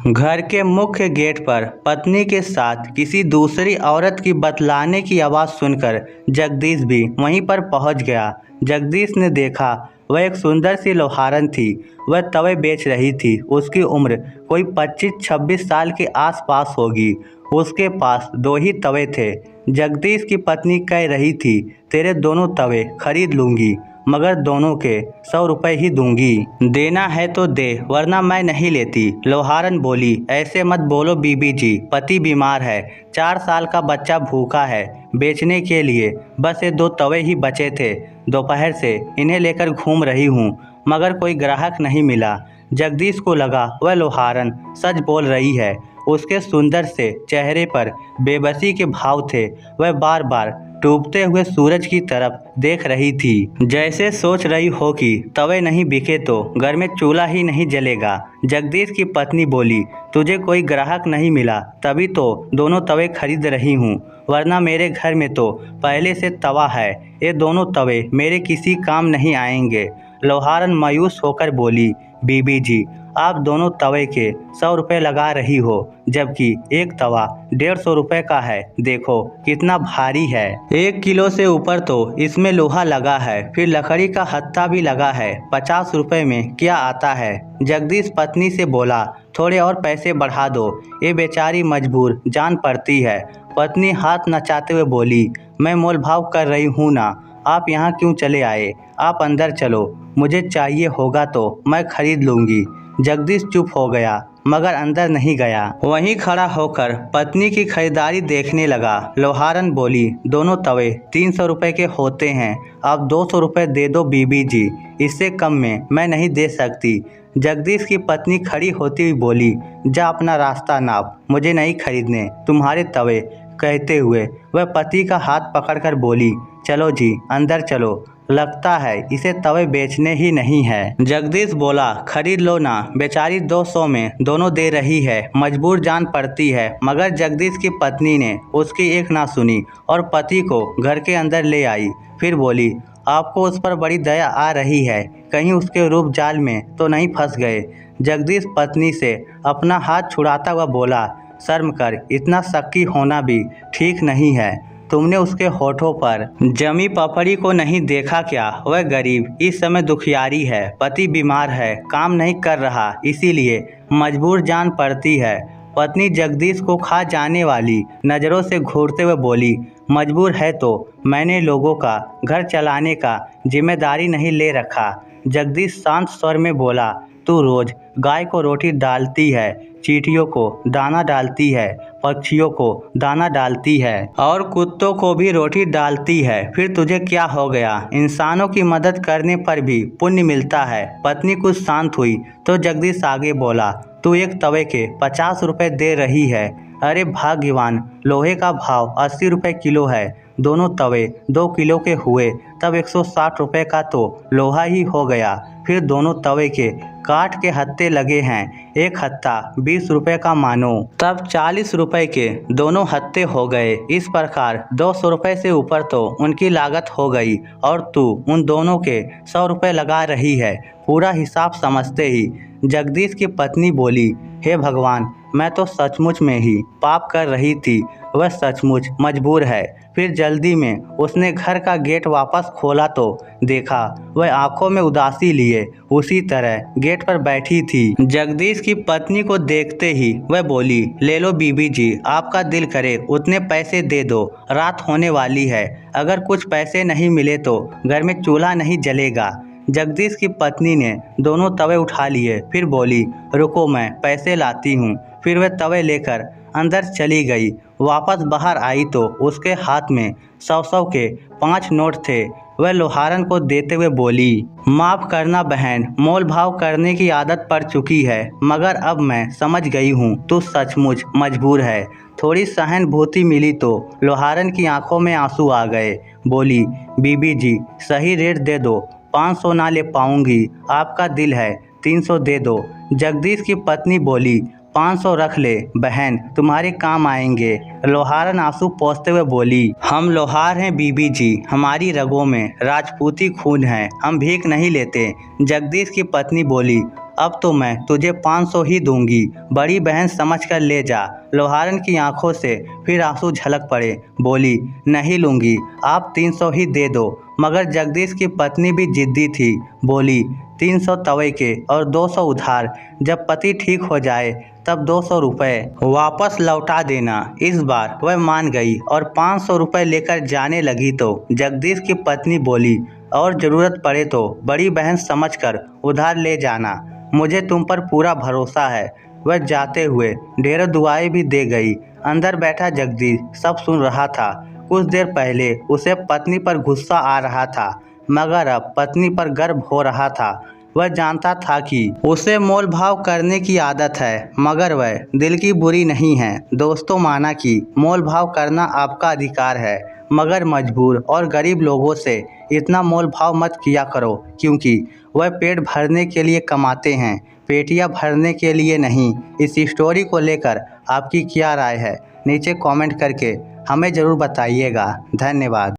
घर के मुख्य गेट पर पत्नी के साथ किसी दूसरी औरत की बतलाने की आवाज़ सुनकर जगदीश भी वहीं पर पहुंच गया। जगदीश ने देखा वह एक सुंदर सी लोहारन थी। वह तवे बेच रही थी। उसकी उम्र कोई 25-26 साल के आसपास होगी। उसके पास 2 ही तवे थे। जगदीश की पत्नी कह रही थी, तेरे दोनों तवे खरीद लूँगी, मगर दोनों के 100 रुपये ही दूंगी। देना है तो दे, वरना मैं नहीं लेती। लोहारन बोली, ऐसे मत बोलो बीबी जी, पति बीमार है, 4 साल का बच्चा भूखा है। बेचने के लिए बस ये 2 तवे ही बचे थे। दोपहर से इन्हें लेकर घूम रही हूँ, मगर कोई ग्राहक नहीं मिला। जगदीश को लगा वह लोहारन सच बोल रही है। उसके सुंदर से चेहरे पर बेबसी के भाव थे। वह बार बार डूबते हुए सूरज की तरफ देख रही थी, जैसे सोच रही हो कि तवे नहीं बिके तो घर में चूल्हा ही नहीं जलेगा। जगदीश की पत्नी बोली, तुझे कोई ग्राहक नहीं मिला तभी तो दोनों तवे खरीद रही हूँ, वरना मेरे घर में तो पहले से तवा है। ये दोनों तवे मेरे किसी काम नहीं आएंगे। लोहारन मायूस होकर बोली, बीबी जी, आप दोनों तवे के 100 रुपये लगा रही हो, जबकि एक तवा 150 रुपये का है। देखो कितना भारी है। 1 किलो से ऊपर तो इसमें लोहा लगा है, फिर लकड़ी का हत्था भी लगा है। 50 रुपये में क्या आता है। जगदीश पत्नी से बोला, थोड़े और पैसे बढ़ा दो, ये बेचारी मजबूर जान पड़ती है। पत्नी हाथ नचाते हुए बोली, मैं मोल भाव कर रही हूँ ना, आप यहाँ क्यों चले आए। आप अंदर चलो, मुझे चाहिए होगा तो मैं खरीद लूँगी। जगदीश चुप हो गया, मगर अंदर नहीं गया। वहीं खड़ा होकर पत्नी की खरीदारी देखने लगा। लोहारन बोली, दोनों तवे 300 रुपये के होते हैं, आप 200 रुपये दे दो बीबी जी, इससे कम में मैं नहीं दे सकती। जगदीश की पत्नी खड़ी होती हुई बोली, जा अपना रास्ता नाप, मुझे नहीं खरीदने तुम्हारे तवे। कहते हुए वह पति का हाथ पकड़कर बोली, चलो जी अंदर चलो, लगता है इसे तवे बेचने ही नहीं है। जगदीश बोला, खरीद लो ना, बेचारी 200 में दोनों दे रही है, मजबूर जान पड़ती है। मगर जगदीश की पत्नी ने उसकी एक ना सुनी और पति को घर के अंदर ले आई। फिर बोली, आपको उस पर बड़ी दया आ रही है, कहीं उसके रूप जाल में तो नहीं फंस गए। जगदीश पत्नी से अपना हाथ छुड़ाता हुआ बोला, शर्म कर, इतना शक्की होना भी ठीक नहीं है। तुमने उसके होठों पर जमी पपड़ी को नहीं देखा क्या। वह गरीब इस समय दुखियारी है, पति बीमार है, काम नहीं कर रहा, इसीलिए मजबूर जान पड़ती है। पत्नी जगदीश को खा जाने वाली नज़रों से घूरते हुए बोली, मजबूर है तो मैंने लोगों का घर चलाने का जिम्मेदारी नहीं ले रखा। जगदीश शांत स्वर में बोला, तू रोज गाय को रोटी डालती है, चींटियों को दाना डालती है, पक्षियों को दाना डालती है और कुत्तों को भी रोटी डालती है, फिर तुझे क्या हो गया। इंसानों की मदद करने पर भी पुण्य मिलता है। पत्नी कुछ शांत हुई तो जगदीश आगे बोला, तू एक तवे के 50 रुपये दे रही है। अरे भाग्यवान, लोहे का भाव 80 रुपये किलो है। दोनों तवे 2 किलो के हुए तब 160 रुपये का तो लोहा ही हो गया। फिर दोनों तवे के काठ के हत्थे लगे हैं, एक हत्था 20 रुपये का मानो, तब 40 रुपये के दोनों हत्थे हो गए। इस प्रकार 200 रुपये से ऊपर तो उनकी लागत हो गई और तू उन दोनों के 100 रुपये लगा रही है। पूरा हिसाब समझते ही जगदीश की पत्नी बोली, हे भगवान, मैं तो सचमुच में ही पाप कर रही थी, वह सचमुच मजबूर है। फिर जल्दी में उसने घर का गेट वापस खोला तो देखा वह आंखों में उदासी लिए उसी तरह गेट पर बैठी थी। जगदीश की पत्नी को देखते ही वह बोली, ले लो बीबी जी, आपका दिल करे उतने पैसे दे दो, रात होने वाली है, अगर कुछ पैसे नहीं मिले तो घर में चूल्हा नहीं जलेगा। जगदीश की पत्नी ने दोनों तवे उठा लिए, फिर बोली, रुको मैं पैसे लाती हूँ। फिर वह तवे लेकर अंदर चली गई। वापस बाहर आई तो उसके हाथ में 100-100 के 5 नोट थे। वह लोहारन को देते हुए बोली, माफ़ करना बहन, मोल भाव करने की आदत पड़ चुकी है, मगर अब मैं समझ गई हूँ तू सचमुच मजबूर है। थोड़ी सहानुभूति मिली तो लोहारन की आंखों में आंसू आ गए। बोली, बीबी जी सही रेट दे दो, 500 ना ले पाऊंगी, आपका दिल है 300 दे दो। जगदीश की पत्नी बोली, 500 रख ले बहन, तुम्हारे काम आएंगे। लोहारन आंसू पोंछते हुए बोली, हम लोहार हैं बीबी जी, हमारी रगों में राजपूती खून है, हम भीख नहीं लेते। जगदीश की पत्नी बोली, अब तो मैं तुझे 500 ही दूंगी, बड़ी बहन समझकर ले जा। लोहारन की आंखों से फिर आंसू झलक पड़े। बोली, नहीं लूंगी, आप 300 ही दे दो। मगर जगदीश की पत्नी भी जिद्दी थी। बोली, 300 तवे के और 200 उधार, जब पति ठीक हो जाए तब 200 रुपये वापस लौटा देना। इस बार वह मान गई और 500 रुपये लेकर जाने लगी तो जगदीश की पत्नी बोली, और ज़रूरत पड़े तो बड़ी बहन समझकर उधार ले जाना, मुझे तुम पर पूरा भरोसा है। वह जाते हुए ढेरों दुआएं भी दे गई। अंदर बैठा जगदीश सब सुन रहा था। कुछ देर पहले उसे पत्नी पर गुस्सा आ रहा था, मगर अब पत्नी पर गर्व हो रहा था। वह जानता था कि उसे मोल भाव करने की आदत है, मगर वह दिल की बुरी नहीं है। दोस्तों, माना कि मोल भाव करना आपका अधिकार है, मगर मजबूर और गरीब लोगों से इतना मोल भाव मत किया करो, क्योंकि वह पेट भरने के लिए कमाते हैं, पेटियां भरने के लिए नहीं। इस स्टोरी को लेकर आपकी क्या राय है, नीचे कमेंट करके हमें ज़रूर बताइएगा। धन्यवाद।